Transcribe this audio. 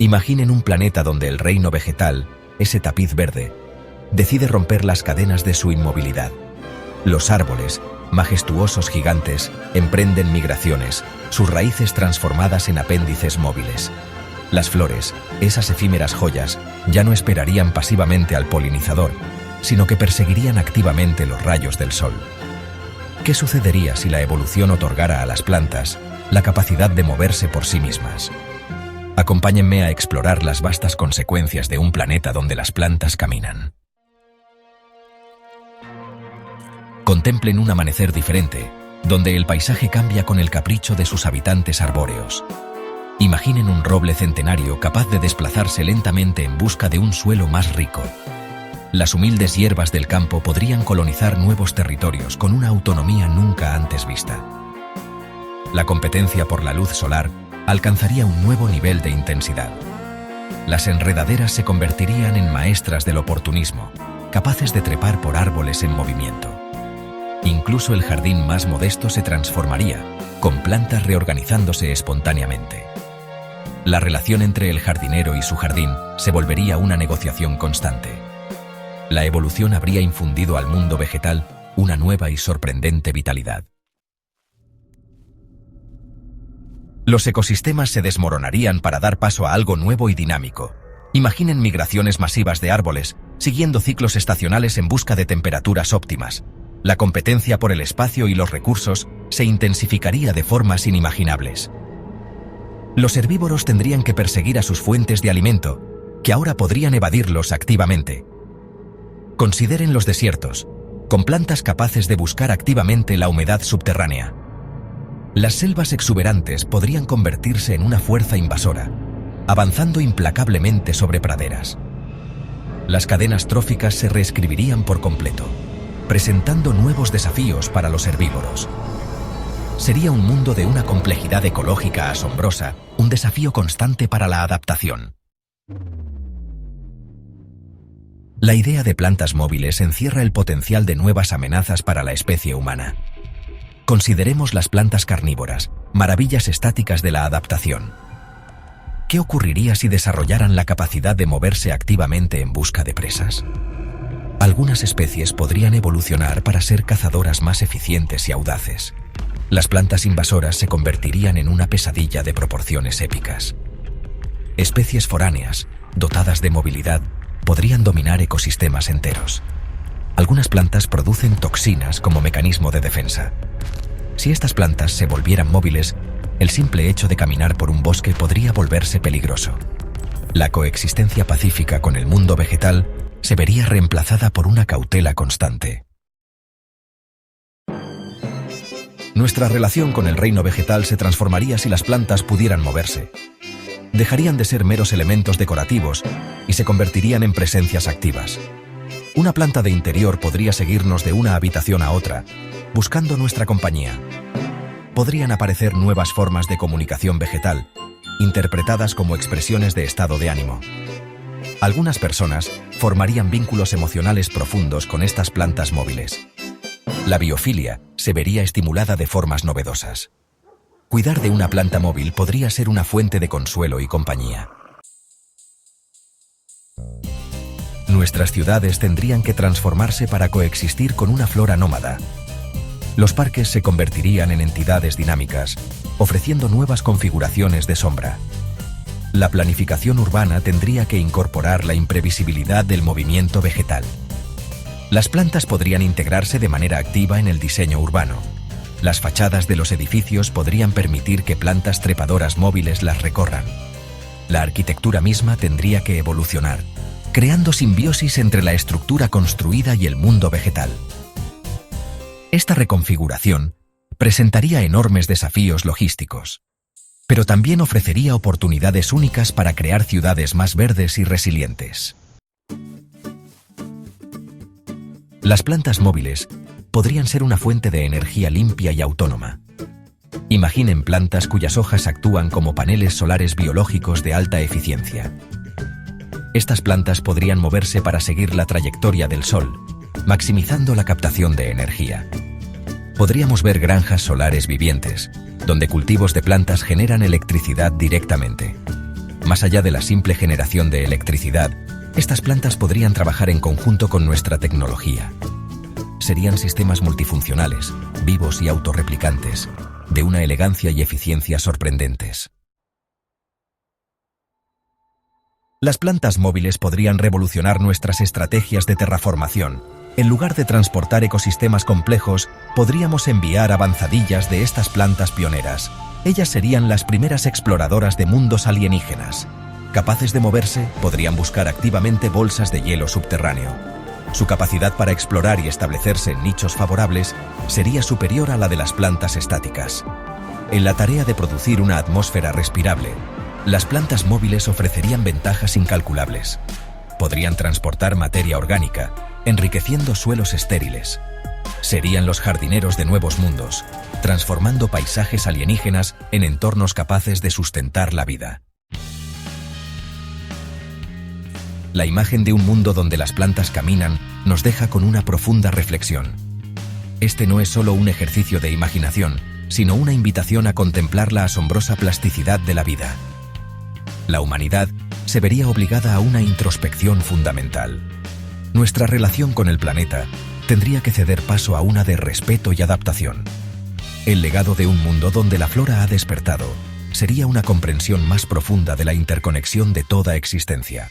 Imaginen un planeta donde el reino vegetal, ese tapiz verde, decide romper las cadenas de su inmovilidad. Los árboles, majestuosos gigantes, emprenden migraciones, sus raíces transformadas en apéndices móviles. Las flores, esas efímeras joyas, ya no esperarían pasivamente al polinizador, sino que perseguirían activamente los rayos del sol. ¿Qué sucedería si la evolución otorgara a las plantas la capacidad de moverse por sí mismas? Acompáñenme a explorar las vastas consecuencias de un planeta donde las plantas caminan. Contemplen un amanecer diferente, donde el paisaje cambia con el capricho de sus habitantes arbóreos. Imaginen un roble centenario capaz de desplazarse lentamente en busca de un suelo más rico. Las humildes hierbas del campo podrían colonizar nuevos territorios con una autonomía nunca antes vista. La competencia por la luz solar alcanzaría un nuevo nivel de intensidad. Las enredaderas se convertirían en maestras del oportunismo, capaces de trepar por árboles en movimiento. Incluso el jardín más modesto se transformaría, con plantas reorganizándose espontáneamente. La relación entre el jardinero y su jardín se volvería una negociación constante. La evolución habría infundido al mundo vegetal una nueva y sorprendente vitalidad. Los ecosistemas se desmoronarían para dar paso a algo nuevo y dinámico. Imaginen migraciones masivas de árboles, siguiendo ciclos estacionales en busca de temperaturas óptimas. La competencia por el espacio y los recursos se intensificaría de formas inimaginables. Los herbívoros tendrían que perseguir a sus fuentes de alimento, que ahora podrían evadirlos activamente. Consideren los desiertos, con plantas capaces de buscar activamente la humedad subterránea. Las selvas exuberantes podrían convertirse en una fuerza invasora, avanzando implacablemente sobre praderas. Las cadenas tróficas se reescribirían por completo, presentando nuevos desafíos para los herbívoros. Sería un mundo de una complejidad ecológica asombrosa, un desafío constante para la adaptación. La idea de plantas móviles encierra el potencial de nuevas amenazas para la especie humana. Consideremos las plantas carnívoras, maravillas estáticas de la adaptación. ¿Qué ocurriría si desarrollaran la capacidad de moverse activamente en busca de presas? Algunas especies podrían evolucionar para ser cazadoras más eficientes y audaces. Las plantas invasoras se convertirían en una pesadilla de proporciones épicas. Especies foráneas, dotadas de movilidad, podrían dominar ecosistemas enteros. Algunas plantas producen toxinas como mecanismo de defensa. Si estas plantas se volvieran móviles, el simple hecho de caminar por un bosque podría volverse peligroso. La coexistencia pacífica con el mundo vegetal se vería reemplazada por una cautela constante. Nuestra relación con el reino vegetal se transformaría si las plantas pudieran moverse. Dejarían de ser meros elementos decorativos y se convertirían en presencias activas. Una planta de interior podría seguirnos de una habitación a otra, buscando nuestra compañía. Podrían aparecer nuevas formas de comunicación vegetal, interpretadas como expresiones de estado de ánimo. Algunas personas formarían vínculos emocionales profundos con estas plantas móviles. La biofilia se vería estimulada de formas novedosas. Cuidar de una planta móvil podría ser una fuente de consuelo y compañía. Nuestras ciudades tendrían que transformarse para coexistir con una flora nómada. Los parques se convertirían en entidades dinámicas, ofreciendo nuevas configuraciones de sombra. La planificación urbana tendría que incorporar la imprevisibilidad del movimiento vegetal. Las plantas podrían integrarse de manera activa en el diseño urbano. Las fachadas de los edificios podrían permitir que plantas trepadoras móviles las recorran. La arquitectura misma tendría que evolucionar, creando simbiosis entre la estructura construida y el mundo vegetal. Esta reconfiguración presentaría enormes desafíos logísticos, pero también ofrecería oportunidades únicas para crear ciudades más verdes y resilientes. Las plantas móviles podrían ser una fuente de energía limpia y autónoma. Imaginen plantas cuyas hojas actúan como paneles solares biológicos de alta eficiencia. Estas plantas podrían moverse para seguir la trayectoria del sol, maximizando la captación de energía. Podríamos ver granjas solares vivientes, donde cultivos de plantas generan electricidad directamente. Más allá de la simple generación de electricidad, estas plantas podrían trabajar en conjunto con nuestra tecnología. Serían sistemas multifuncionales, vivos y autorreplicantes, de una elegancia y eficiencia sorprendentes. Las plantas móviles podrían revolucionar nuestras estrategias de terraformación. En lugar de transportar ecosistemas complejos, podríamos enviar avanzadillas de estas plantas pioneras. Ellas serían las primeras exploradoras de mundos alienígenas. Capaces de moverse, podrían buscar activamente bolsas de hielo subterráneo. Su capacidad para explorar y establecerse en nichos favorables sería superior a la de las plantas estáticas. En la tarea de producir una atmósfera respirable, las plantas móviles ofrecerían ventajas incalculables. Podrían transportar materia orgánica, enriqueciendo suelos estériles. Serían los jardineros de nuevos mundos, transformando paisajes alienígenas en entornos capaces de sustentar la vida. La imagen de un mundo donde las plantas caminan nos deja con una profunda reflexión. Este no es solo un ejercicio de imaginación, sino una invitación a contemplar la asombrosa plasticidad de la vida. La humanidad se vería obligada a una introspección fundamental. Nuestra relación con el planeta tendría que ceder paso a una de respeto y adaptación. El legado de un mundo donde la flora ha despertado sería una comprensión más profunda de la interconexión de toda existencia.